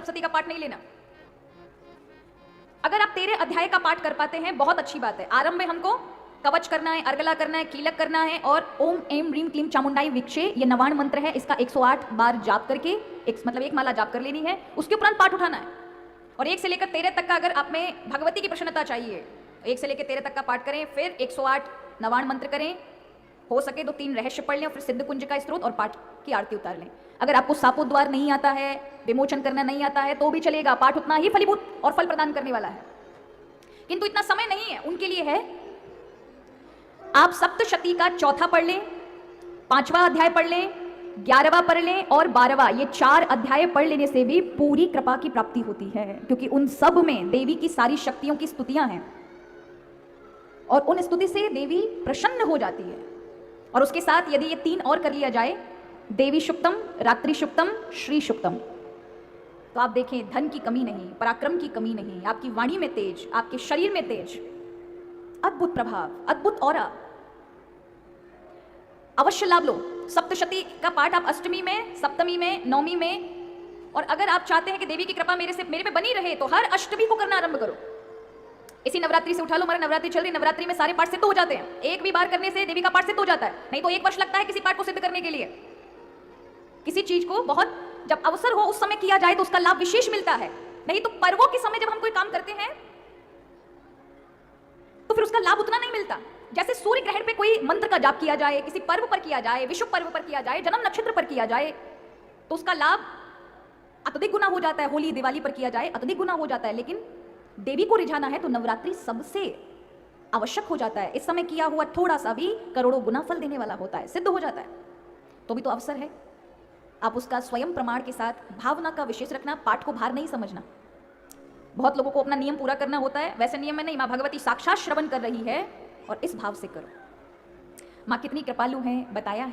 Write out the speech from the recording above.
सप्तशती का पाठ नहीं लेना। अगर आप 13 अध्याय का पाठ कर पाते हैं बहुत अच्छी बात है। आरंभ में हमको कवच करना है, अर्गला करना है, कीलक करना है और ओम एम ह्रीम क्लीम चामुंडाई विक्षे ये नवाण मंत्र है, इसका 108 बार जाप करके एक माला जाप कर लेनी है। उसके उपरांत पाठ उठाना है और 1 से लेकर 13 तक का अगर आप में भगवती की प्रसन्नता चाहिए 1 से लेकर 13 तक का पाठ करें, फिर 108 नवाण मंत्र करें, हो सके तो 3 रहस्य पढ़ लें और फिर सिद्ध कुंज का स्त्रोत और पाठ की आरती उतार लें। अगर आपको सापोद्वार नहीं आता है, विमोचन करना नहीं आता है तो भी चलेगा, पाठ उतना ही फलीभूत और फल प्रदान करने वाला है। किंतु इतना समय नहीं है, उनके लिए है आप सप्तशती का चौथा पढ़ लें, 5वां अध्याय पढ़ लें, 11वां पढ़ लें और 12वां, ये 4 अध्याय पढ़ लेने से भी पूरी कृपा की प्राप्ति होती है, क्योंकि उन सब में देवी की सारी शक्तियों की स्तुतियां हैं और उन स्तुति से देवी प्रसन्न हो जाती है। और उसके साथ यदि ये 3 और कर लिया जाए, देवी शुक्तम, रात्रि शुक्तम, श्री शुक्तम, तो आप देखें धन की कमी नहीं, पराक्रम की कमी नहीं, आपकी वाणी में तेज, आपके शरीर में तेज, अद्भुत प्रभाव, अद्भुत ऑरा। अवश्य लाभ लो। सप्तशती का पाठ आप अष्टमी में, सप्तमी में, नवमी में, और अगर आप चाहते हैं कि देवी की कृपा मेरे पे बनी रहे तो हर अष्टमी को करना आरंभ करो। इसी नवरात्रि से उठा लो, हमारा नवरात्रि चल रही, नवरात्रि में सारे पाठ सिद्ध हो जाते हैं, एक भी बार करने से देवी का पाठ सिद्ध हो जाता है। नहीं तो 1 वर्ष लगता है किसी पाठ को सिद्ध करने के लिए। किसी चीज को बहुत जब अवसर हो उस समय किया जाए तो उसका लाभ विशेष मिलता है। नहीं तो पर्वों के समय जब हम कोई काम करते हैं तो फिर उसका लाभ उतना नहीं मिलता। जैसे सूर्य ग्रहण पे कोई मंत्र का जाप किया जाए, किसी पर्व पर किया जाए, विषुव पर्व पर किया जाए, जन्म नक्षत्र पर किया जाए तो उसका लाभ अत्यधिक गुना हो जाता है। होली दिवाली पर किया जाए अत्यधिक गुना हो जाता है। लेकिन देवी को रिझाना है तो नवरात्रि सबसे आवश्यक हो जाता है। इस समय किया हुआ थोड़ा सा भी करोड़ों गुना फल देने वाला होता है, सिद्ध हो जाता है। तो भी तो अवसर है, आप उसका स्वयं प्रमाण के साथ भावना का विशेष रखना, पाठ को भार नहीं समझना। बहुत लोगों को अपना नियम पूरा करना होता है, वैसे नियम में नहीं, माँ भगवती साक्षात श्रवण कर रही है और इस भाव से करो। माँ कितनी कृपालु हैं बताया है।